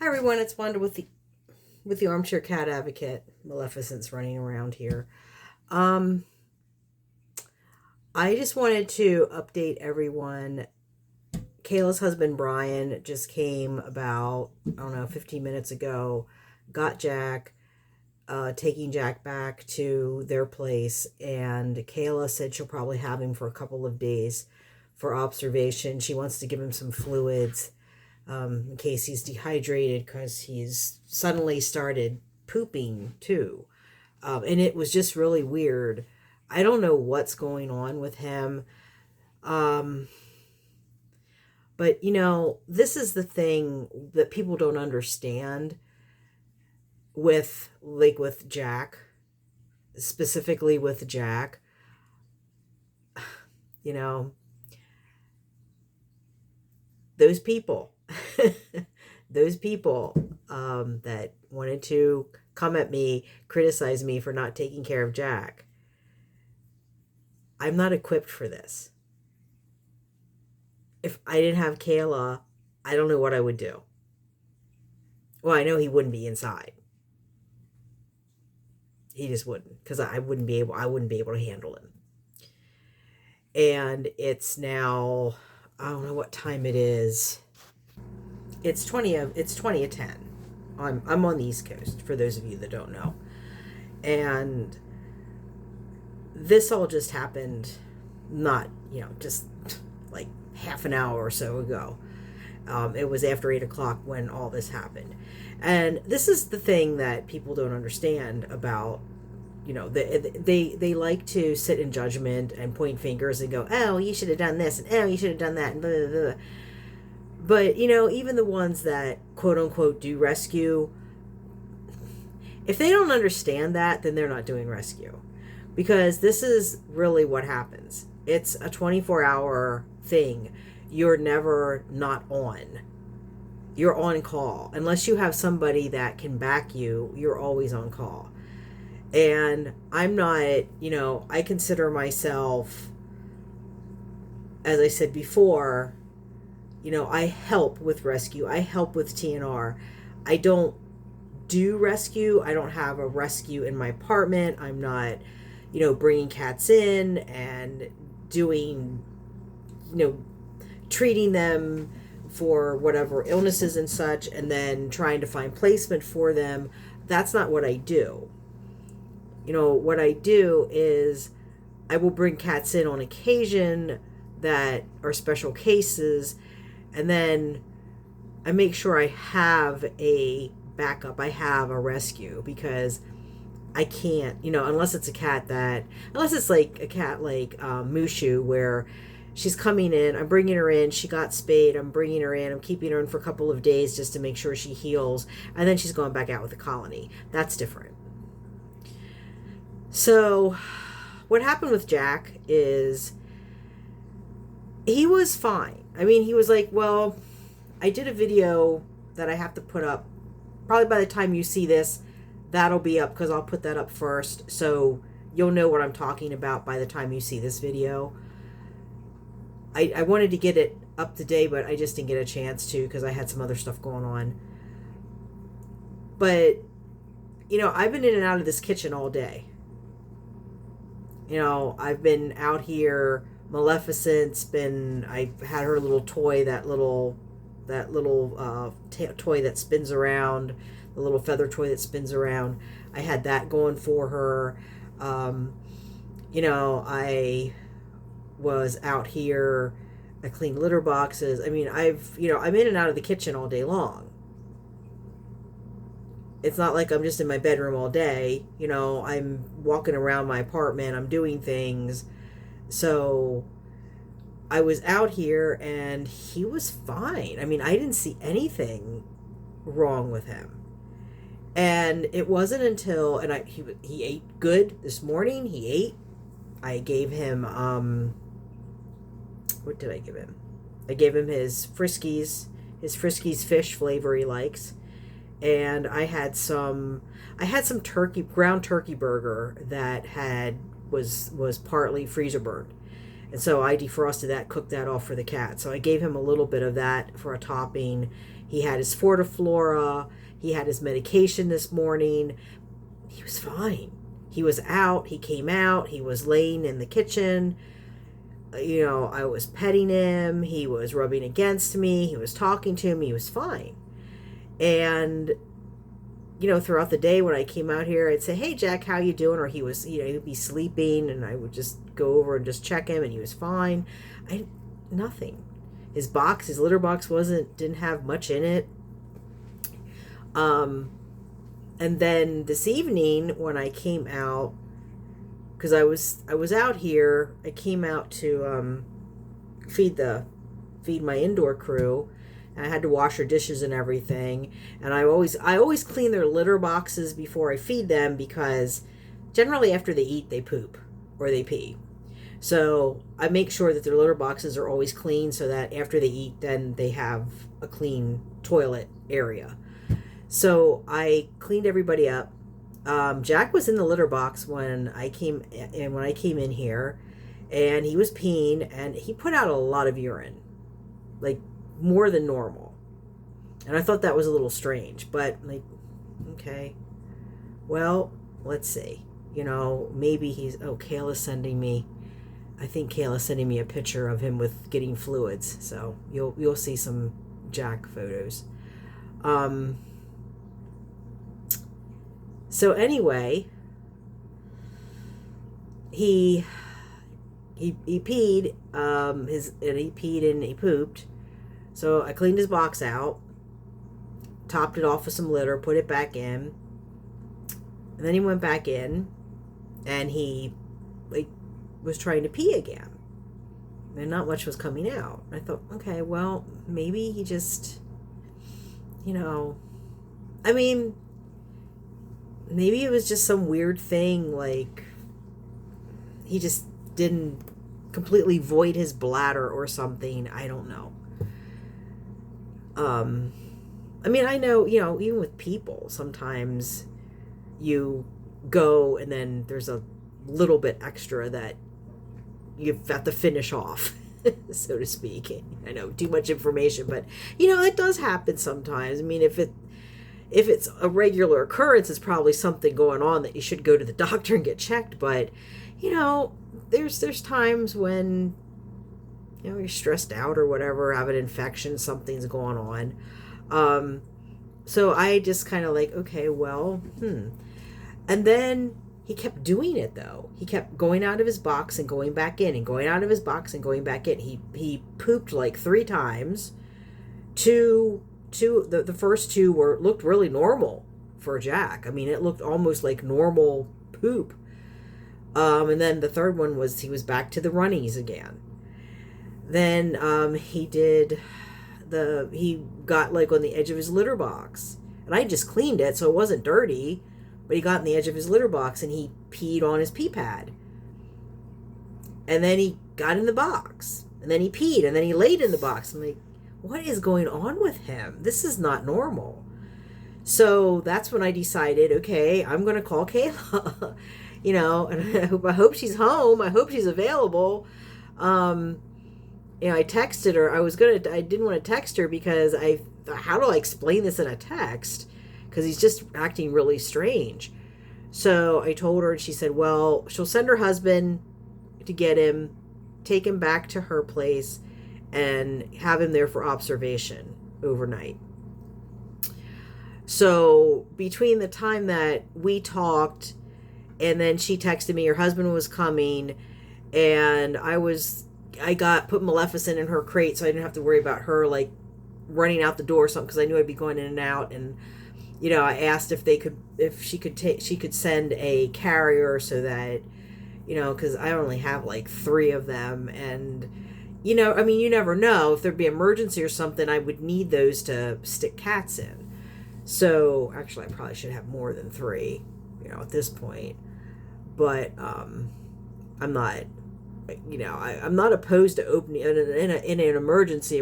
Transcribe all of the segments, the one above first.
Hi everyone, it's Wanda with the Armchair Cat Advocate. Maleficent's running around here. Um, I just wanted to update everyone. Kayla's husband Brian just came about, I don't know, 15 minutes ago, got Jack, taking Jack back to their place, and Kayla said she'll probably have him for a couple of days for observation. She wants to give him some fluids in case he's dehydrated because he's suddenly started pooping too. And it was just really weird. I don't know what's going on with him. Um, but, this is the thing that people don't understand with Jack, specifically with Jack. You know, those people those people that wanted to come at me, criticize me for not taking care of Jack. I'm not equipped for this. If I didn't have Kayla, I don't know what I would do. Well, I know he wouldn't be inside. He just wouldn't, because I wouldn't be able to handle him. And it's now, I don't know what time it is. It's 20 to 10. I'm on the East Coast, for those of you that don't know. And this all just happened not, just like half an hour or so ago. It was after 8 o'clock when all this happened. And this is the thing that people don't understand about, they like to sit in judgment and point fingers and go, oh, you should have done this, and oh, you should have done that, and blah, blah, blah. But, even the ones that, quote unquote, do rescue, if they don't understand that, then they're not doing rescue. Because this is really what happens. It's a 24-hour thing. You're never not on. You're on call. Unless you have somebody that can back you, you're always on call. And I'm not, I consider myself, as I said before, I help with rescue. I help with TNR. I don't do rescue. I don't have a rescue in my apartment. I'm not, bringing cats in and doing, treating them for whatever illnesses and such, and then trying to find placement for them. That's not what I do. What I do is I will bring cats in on occasion that are special cases, and then I make sure I have a backup. I have a rescue, because I can't, unless it's like a cat like Mushu, where she's coming in, I'm bringing her in, she got spayed, I'm bringing her in, I'm keeping her in for a couple of days just to make sure she heals, and then she's going back out with the colony. That's different. So what happened with Jack is he was fine. I mean, he was like, well, I did a video that I have to put up. Probably by the time you see this, that'll be up, because I'll put that up first. So you'll know what I'm talking about by the time you see this video. I wanted to get it up today, but I just didn't get a chance to, because I had some other stuff going on. But, I've been in and out of this kitchen all day. I've been out here. Maleficent's been, I had her little toy, that little toy that spins around, the little feather toy that spins around. I had that going for her. I was out here. I cleaned litter boxes. I mean, I'm in and out of the kitchen all day long. It's not like I'm just in my bedroom all day. I'm walking around my apartment. I'm doing things. So I was out here and he was fine. I mean, I didn't see anything wrong with him. And it wasn't until, and he ate good this morning. He ate. I gave him, what did I give him? I gave him his Friskies fish flavor he likes. And I had some ground turkey burger that was partly freezer burned. And so I defrosted that, cooked that off for the cat. So I gave him a little bit of that for a topping. He had his Fortiflora. He had his medication this morning. He was fine. He was out. He came out. He was laying in the kitchen. I was petting him. He was rubbing against me. He was talking to me. He was fine. And, throughout the day when I came out here, I'd say, "Hey, Jack, how you doing?" Or he was, he'd be sleeping, and I would just go over and just check him, and he was fine. Nothing. His litter box didn't have much in it. And then this evening when I came out, because I was out here, I came out to feed my indoor crew. And I had to wash their dishes and everything. And I always clean their litter boxes before I feed them, because generally after they eat, they poop or they pee. So I make sure that their litter boxes are always clean, so that after they eat, then they have a clean toilet area. So I cleaned everybody up. Jack was in the litter box when I came in here, and he was peeing, and he put out a lot of urine, like more than normal. And I thought that was a little strange, but okay, well, let's see. Maybe Kayla's sending me. I think Kayla's sending me a picture of him with getting fluids, so you'll see some Jack photos. So anyway, he peed, and he peed and he pooped. So I cleaned his box out, topped it off with some litter, put it back in, and then he went back in, and he was trying to pee again, and not much was coming out. I thought, okay, well, maybe he just, maybe it was just some weird thing, like he just didn't completely void his bladder or something. I don't know. I know, even with people, sometimes you go and then there's a little bit extra that you've got to finish off, so to speak. I know, too much information, but it does happen sometimes. If it's a regular occurrence, it's probably something going on that you should go to the doctor and get checked. But there's times when you're stressed out or whatever, have an infection, something's going on. So I just kind of okay, well, and then he kept doing it, though. He kept going out of his box and going back in, and going out of his box and going back in. He pooped 3 times. The first 2 looked really normal for Jack. It looked almost like normal poop. And then the third one he was back to the runnies again. Then he got on the edge of his litter box, and I just cleaned it so it wasn't dirty, but he got on the edge of his litter box and he peed on his pee pad. And then he got in the box, and then he peed, and then he laid in the box. I'm like, what is going on with him? This is not normal. So that's when I decided, okay, I'm going to call Kayla, and I hope she's home. I hope she's available. I texted her. I didn't want to text her because how do I explain this in a text? Because he's just acting really strange. So I told her, and she said, well, she'll send her husband to get him, take him back to her place, and have him there for observation overnight. So between the time that we talked and then she texted me her husband was coming, and I put Maleficent in her crate so I didn't have to worry about her running out the door or something, because I knew I'd be going in and out. And I asked if she could send a carrier so that because I only have 3 of them, and you never know if there'd be emergency or something. I would need those to stick cats in. So actually, I probably should have more than 3, at this point. But I'm not, I'm not opposed to opening in an emergency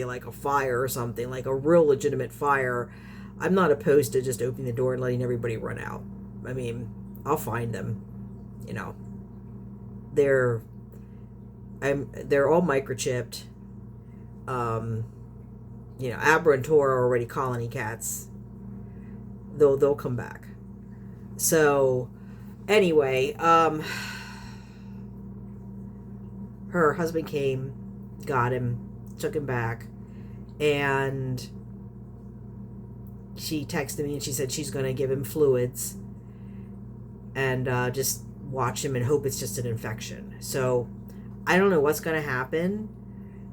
like a fire or something, like a real legitimate fire. I'm not opposed to just opening the door and letting everybody run out. I'll find them. They're all microchipped. Abra and Tor are already colony cats. They'll come back. So anyway, her husband came, got him, took him back, and she texted me and she said she's going to give him fluids and just watch him and hope it's just an infection. So I don't know what's going to happen.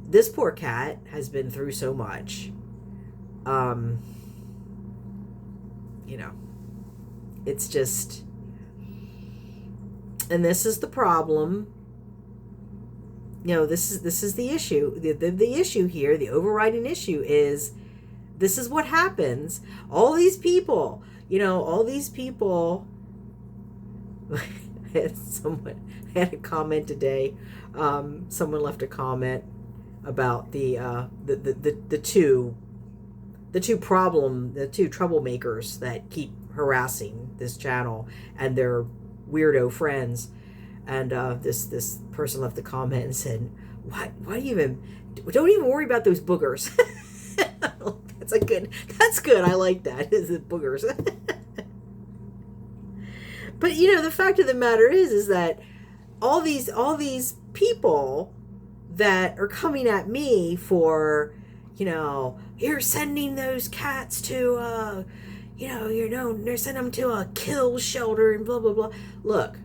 This poor cat has been through so much. It's just, and this is the problem. This is the issue. The issue here, the overriding issue is, this is what happens. All these people, I had a comment today. Someone left a comment about the two troublemakers that keep harassing this channel and their weirdo friends. And this person left a comment and said, "Why don't even worry about those boogers." That's good. I like that. Is it boogers? But the fact of the matter is that all these people that are coming at me for, you're sending those cats to they're sending them to a kill shelter and blah blah blah. Look,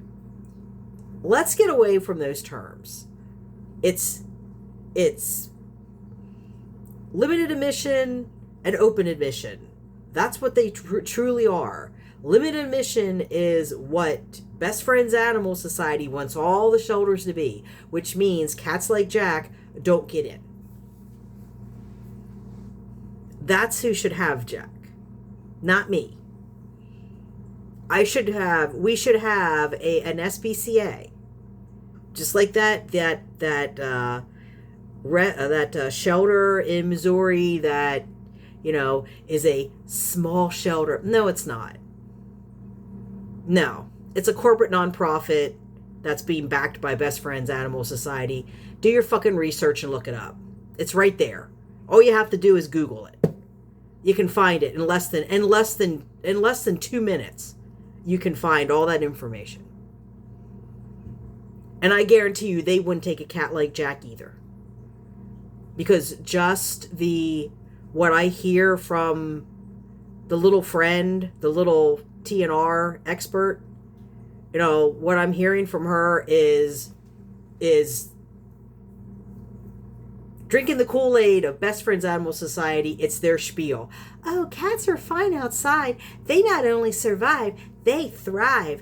let's get away from those terms. It's limited admission and open admission. That's what they truly are. Limited admission is what Best Friends Animal Society wants all the shelters to be, which means cats like Jack don't get in. That's who should have Jack, not me. We should have an SPCA, just like that shelter in Missouri that is a small shelter. No, it's not. No, it's a corporate nonprofit that's being backed by Best Friends Animal Society. Do your fucking research and look it up. It's right there. All you have to do is Google it. You can find it in less than 2 minutes. You can find all that information. And I guarantee you they wouldn't take a cat like Jack either. Because just what I hear from the little friend, the little TNR expert, what I'm hearing from her is drinking the Kool-Aid of Best Friends Animal Society. It's their spiel. Oh, cats are fine outside. They not only survive, they thrive.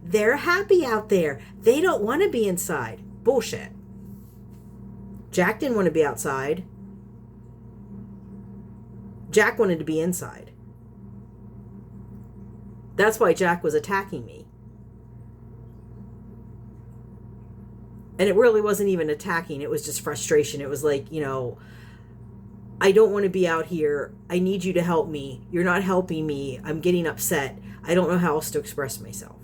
They're happy out there. They don't want to be inside. Bullshit. Jack didn't want to be outside. Jack wanted to be inside. That's why Jack was attacking me. And it really wasn't even attacking. It was just frustration. It was like, I don't want to be out here. I need you to help me. You're not helping me. I'm getting upset. I don't know how else to express myself.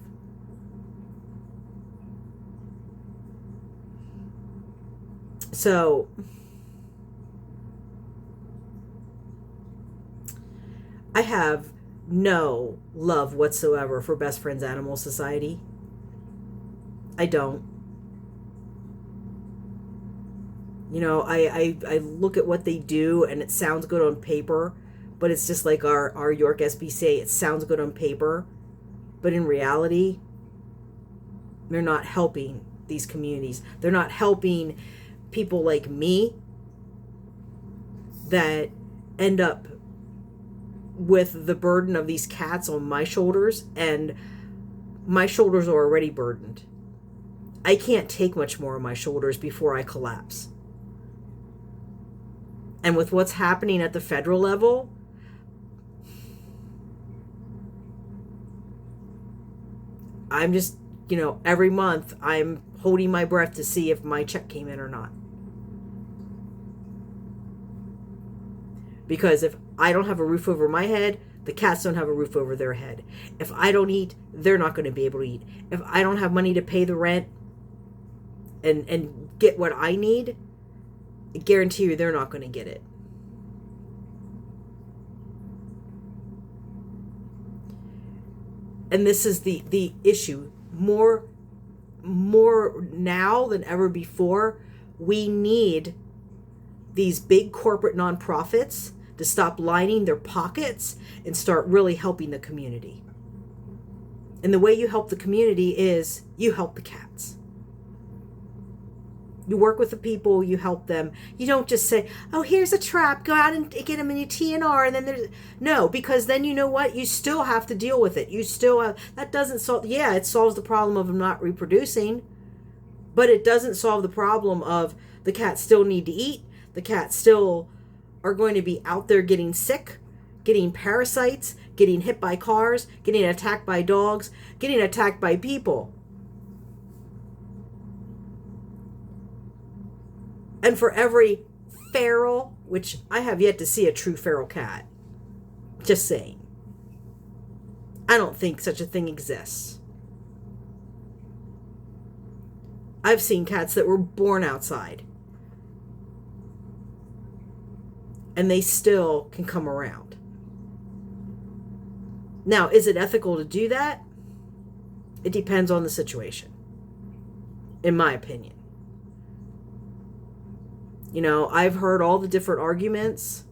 So I have no love whatsoever for Best Friends Animal Society. I don't. I look at what they do and it sounds good on paper, but it's just like our York SPCA. It sounds good on paper, but in reality, they're not helping these communities. They're not helping people like me that end up with the burden of these cats on my shoulders, and my shoulders are already burdened. I can't take much more on my shoulders before I collapse. And with what's happening at the federal level, I'm just, every month I'm holding my breath to see if my check came in or not. Because if I don't have a roof over my head, the cats don't have a roof over their head. If I don't eat, they're not going to be able to eat. If I don't have money to pay the rent and get what I need, I guarantee you they're not going to get it. And this is the issue. More now than ever before, we need these big corporate nonprofits to stop lining their pockets and start really helping the community. And the way you help the community is you help the cats. You work with the people, you help them. You don't just say, oh, here's a trap, go out and get them in your TNR, and then there's... No, because then you know what? You still have to deal with it. You still have... That doesn't solve... Yeah, it solves the problem of them not reproducing, but it doesn't solve the problem of the cats still need to eat. The cats still are going to be out there getting sick, getting parasites, getting hit by cars, getting attacked by dogs, getting attacked by people. And for every feral, which I have yet to see a true feral cat, just saying, I don't think such a thing exists. I've seen cats that were born outside, and they still can come around. Now, is it ethical to do that? It depends on the situation, in my opinion. You know, I've heard all the different arguments.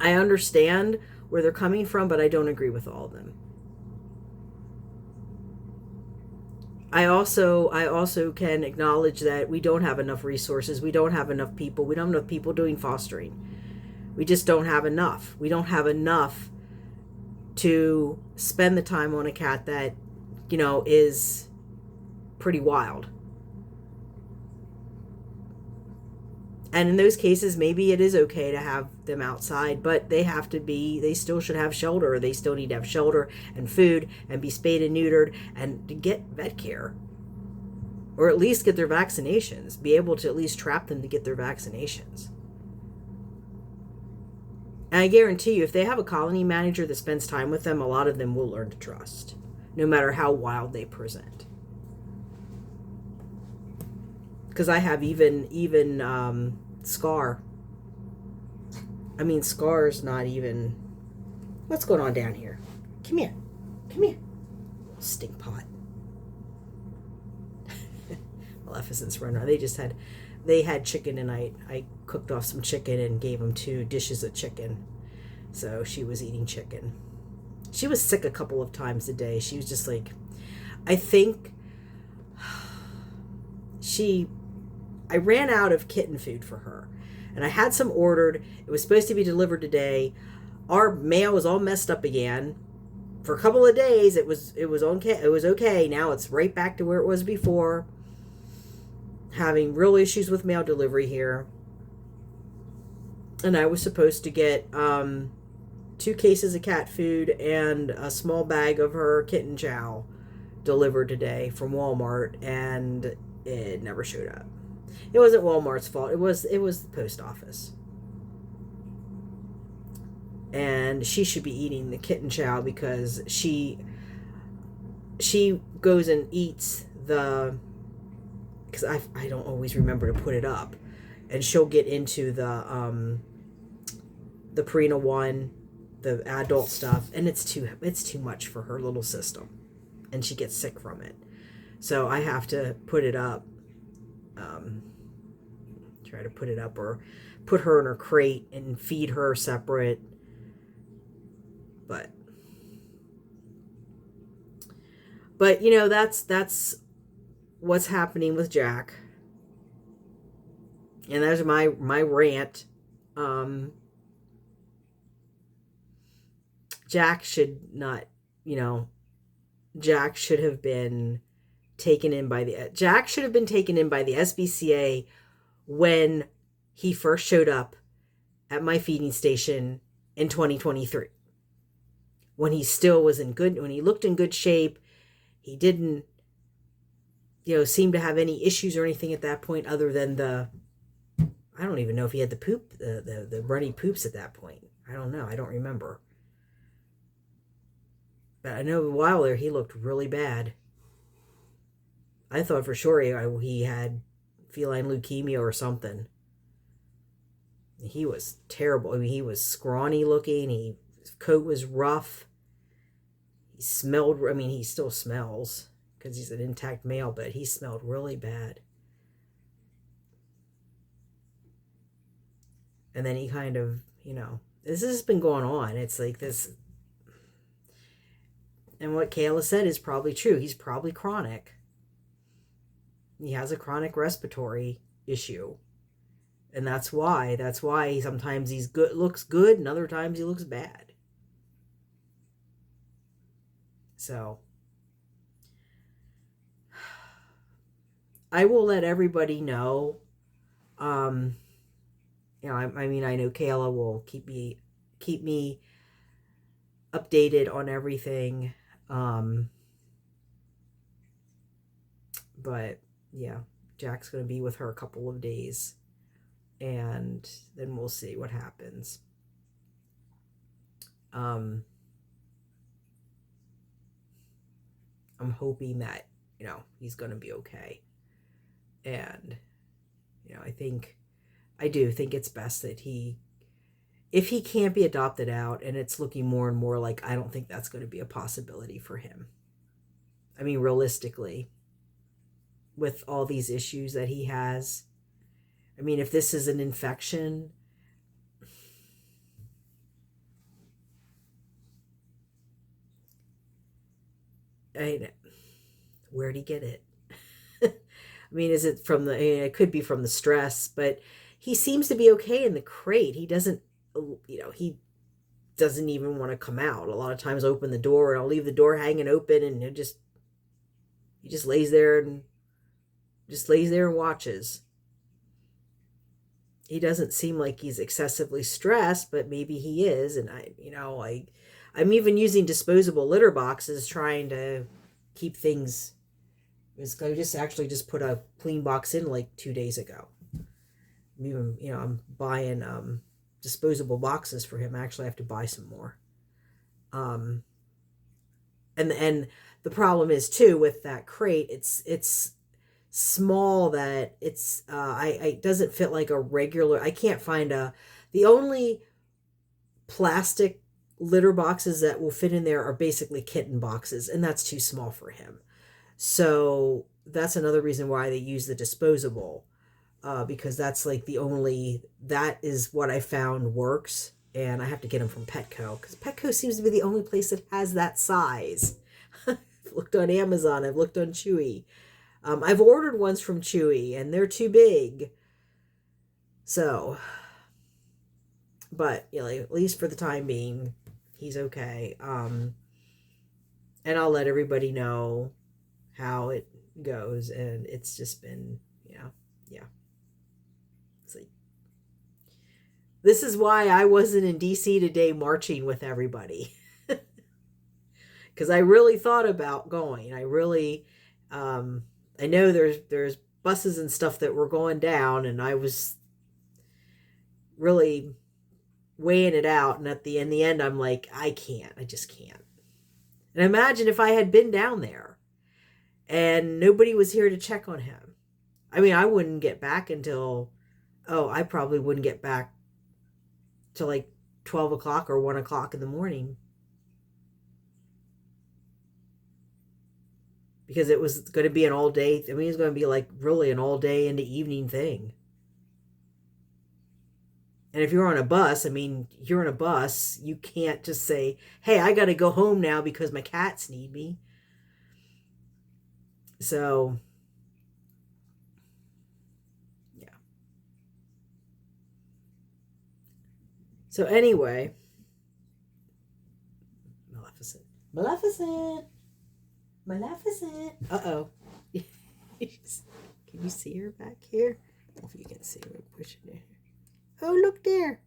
I understand where they're coming from, but I don't agree with all of them. I also can acknowledge that we don't have enough resources. We don't have enough people. We don't have enough people doing fostering. We just don't have enough. We don't have enough to spend the time on a cat that, you know, is pretty wild. And in those cases, maybe it is okay to have them outside, but they still should have shelter. They still need to have shelter and food and be spayed and neutered and to get vet care. Or at least get their vaccinations. Be able to at least trap them to get their vaccinations. And I guarantee you, if they have a colony manager that spends time with them, a lot of them will learn to trust, no matter how wild they present. Because I have even Scar. I mean, Scar's not even... What's going on down here? Come here. Come here. Stink pot. Maleficent's running around. They had chicken, and I cooked off some chicken and gave them 2 dishes of chicken. So she was eating chicken. She was sick a couple of times a day. She was just like... I think... I ran out of kitten food for her, and I had some ordered. It was supposed to be delivered today. Our mail was all messed up again. For a couple of days, it was okay. Now it's right back to where it was before. Having real issues with mail delivery here, and I was supposed to get 2 cases of cat food and a small bag of her kitten chow delivered today from Walmart, and it never showed up. It wasn't Walmart's fault. It was the post office. And she should be eating the kitten chow because she goes and eats the... Because I don't always remember to put it up. And she'll get into the Purina one, the adult stuff, and it's too much for her little system. And she gets sick from it. So I have to put it up. Try to put it up, or put her in her crate and feed her separate. But you know, that's what's happening with Jack. And there's my rant. Jack should not, you know, Jack should have been taken in by the SPCA when he first showed up at my feeding station in 2023. When he still was when he looked in good shape. He didn't, you know, seem to have any issues or anything at that point other than I don't even know if he had the poop, the runny poops at that point. I don't know. I don't remember. But I know a while there he looked really bad. I thought for sure he had feline leukemia or something. He was terrible. I mean, he was scrawny looking. His coat was rough. He smelled, I mean, he still smells because he's an intact male, but he smelled really bad. And then he kind of, this has been going on. It's like this. And what Kayla said is probably true. He's probably chronic. He has a chronic respiratory issue. And that's why sometimes he's good, looks good, and other times he looks bad. So I will let everybody know. I mean, I know Kayla will keep me updated on everything. But yeah, Jack's going to be with her a couple of days, and then we'll see what happens. I'm hoping that, he's going to be okay. And, I do think it's best that if he can't be adopted out, and it's looking more and more like, I don't think that's going to be a possibility for him. I mean, realistically, with all these issues that he has, I mean, if this is an infection, where'd he get it? I mean, is it from it could be from the stress, but he seems to be okay in the crate. He doesn't, he doesn't even want to come out. A lot of times open the door, and I'll leave the door hanging open, and he just lays there and watches. He doesn't seem like he's excessively stressed, but maybe he is. And I'm even using disposable litter boxes, trying to keep things. I just put a clean box in like 2 days ago. I'm buying disposable boxes for him. I actually have to buy some more. And the problem is too with that crate, it's small, that it's it doesn't fit like a regular. I can't find the only plastic litter boxes that will fit in there are basically kitten boxes, and that's too small for him. So that's another reason why they use the disposable, because that's like that is what I found works. And I have to get them from Petco, because Petco seems to be the only place that has that size. I've looked on Amazon, I've looked on Chewy. I've ordered ones from Chewy, and they're too big. So, but at least for the time being, he's okay. And I'll let everybody know how it goes. And it's just been, yeah. It's like, this is why I wasn't in DC today marching with everybody. Because I really thought about going. I really, I know there's buses and stuff that were going down, and I was really weighing it out. And in the end, I'm like, I just can't. And imagine if I had been down there and nobody was here to check on him. I mean, I wouldn't get back until, I probably wouldn't get back till like 12 o'clock or 1 o'clock in the morning. Because it was going to be an all day. I mean, it was going to be like really an all day into evening thing. And if you're on a bus, you can't just say, hey, I got to go home now because my cats need me. So, yeah. So anyway, Maleficent. Uh-oh. Can you see her back here? I don't know if you can see her pushing her. Oh, look there.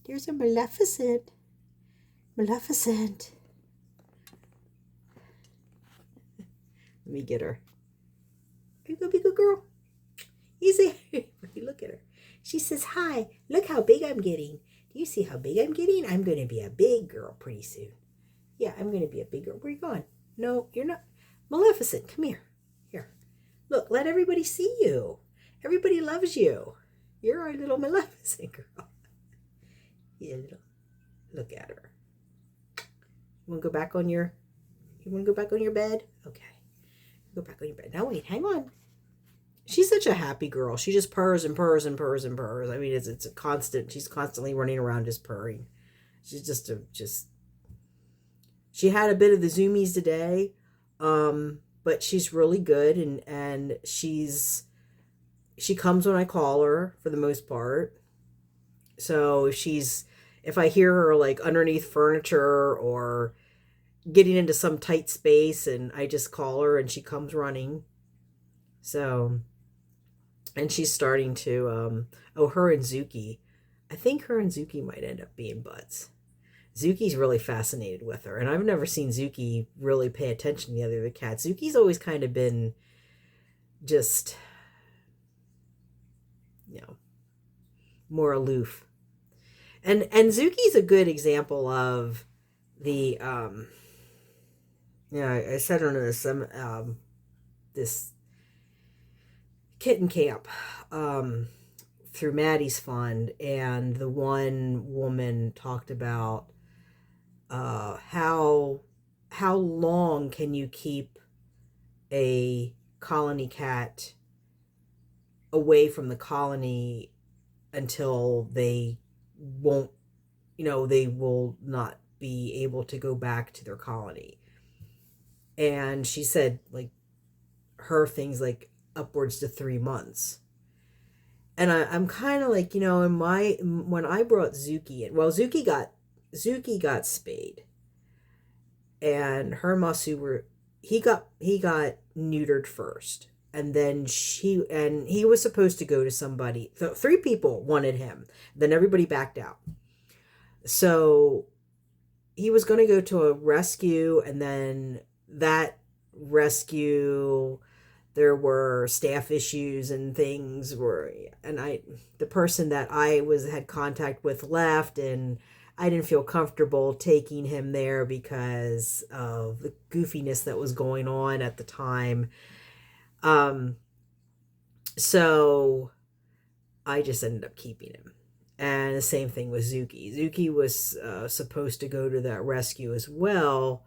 There's a Maleficent. Let me get her. Are you gonna be a good girl? Easy. Look at her. She says, hi, look how big I'm getting. Do you see how big I'm getting? I'm going to be a big girl pretty soon. Yeah, I'm going to be a big girl. Where are you going? No, you're not. Maleficent, come here. Here. Look, let everybody see you. Everybody loves you. You're our little Maleficent girl. Yeah, look at her. You want to go back on your? You want to go back on your bed? Okay, go back on your bed. Now wait, hang on. She's such a happy girl. She just purrs and purrs and purrs and purrs. I mean, it's a constant. She's constantly running around just purring. She's just. She had a bit of the zoomies today, but she's really good, and she comes when I call her for the most part. So if I hear her like underneath furniture or getting into some tight space, and I just call her and she comes running. So, and she's starting to her and Zuki. I think her and Zuki might end up being buds. Zuki's really fascinated with her, and I've never seen Zuki really pay attention to the other cats. Zuki's always kind of been just, more aloof. And Zuki's a good example of the I said on this kitten camp through Maddie's fund, and the one woman talked about how long can you keep a colony cat away from the colony until they won't, they will not be able to go back to their colony. And she said, like, her things like upwards to 3 months. And I'm kind of like, when I brought Zuki in, well, Zuki got spayed, and her Masu he got neutered first, and then he was supposed to go to somebody. So 3 people wanted him, then everybody backed out. So he was going to go to a rescue, and then that rescue, there were staff issues and things the person that I had contact with left, and I didn't feel comfortable taking him there because of the goofiness that was going on at the time. So I just ended up keeping him. And the same thing with Zuki. Zuki was supposed to go to that rescue as well.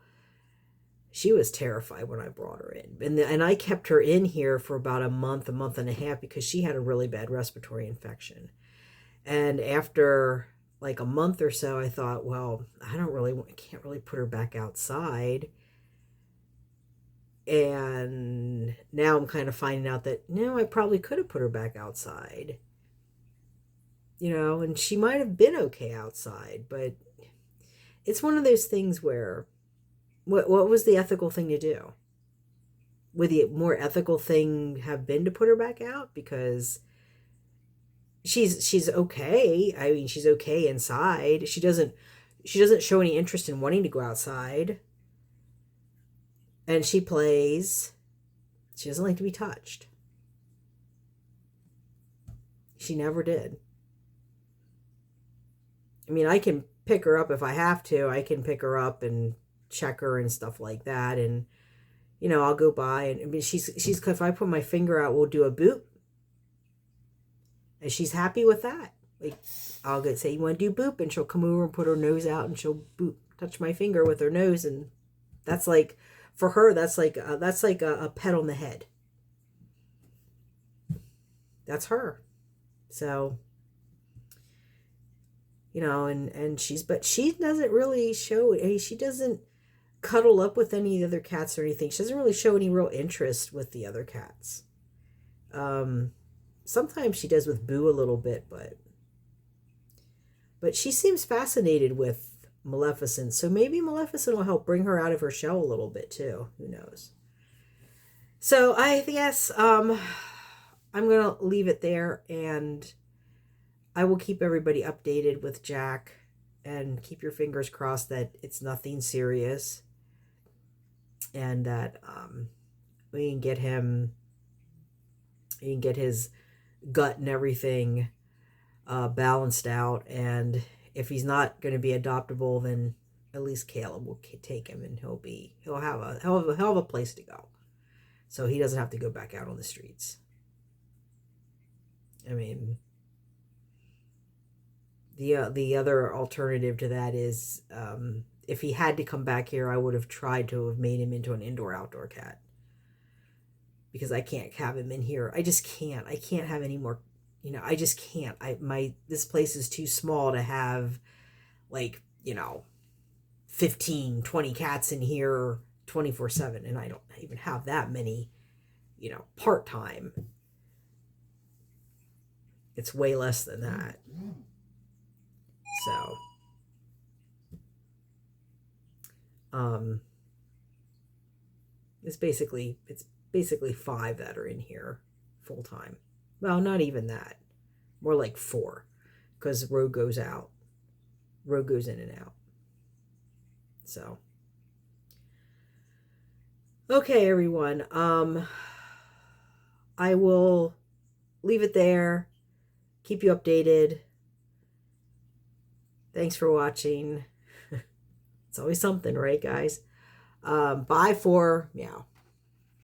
She was terrified when I brought her in. And I kept her in here for about a month and a half, because she had a really bad respiratory infection. And after like a month or so, I thought, well, I can't really put her back outside. And now I'm kind of finding out that, no, I probably could have put her back outside. And she might have been okay outside, but it's one of those things where, what was the ethical thing to do? Would the more ethical thing have been to put her back out? Because she's okay. I mean, she's okay inside. She doesn't show any interest in wanting to go outside. And she plays. She doesn't like to be touched. She never did. I mean, I can pick her up if I have to. I can pick her up and check her and stuff like that. And, I'll go by, and I mean, she's if I put my finger out, we'll do a boop. And she's happy with that. Like, I'll say, you want to do boop? And she'll come over and put her nose out, and she'll boop, touch my finger with her nose. And that's like, for her, that's like a pet on the head. That's her. So, but she doesn't really show, she doesn't cuddle up with any of the other cats or anything. She doesn't really show any real interest with the other cats. Sometimes she does with Boo a little bit, but she seems fascinated with Maleficent. So maybe Maleficent will help bring her out of her shell a little bit too. Who knows? So I guess I'm going to leave it there, and I will keep everybody updated with Jack, and keep your fingers crossed that it's nothing serious, and that we can get his gut and everything balanced out. And if he's not going to be adoptable, then at least Caleb will take him, and he'll have a hell of a place to go, so he doesn't have to go back out on the streets. I mean, the other alternative to that is if he had to come back here, I would have tried to have made him into an indoor-outdoor cat. Because I can't have him in here. I just can't. I can't have any more, I just can't. This place is too small to have, like, 15, 20 cats in here 24/7. And I don't even have that many, part-time. It's way less than that. So, it's basically 5 that are in here full time. Well, not even that. More like 4, because Rogue goes out. Rogue goes in and out. So, okay, everyone. I will leave it there. Keep you updated. Thanks for watching. It's always something, right, guys? Bye for meow.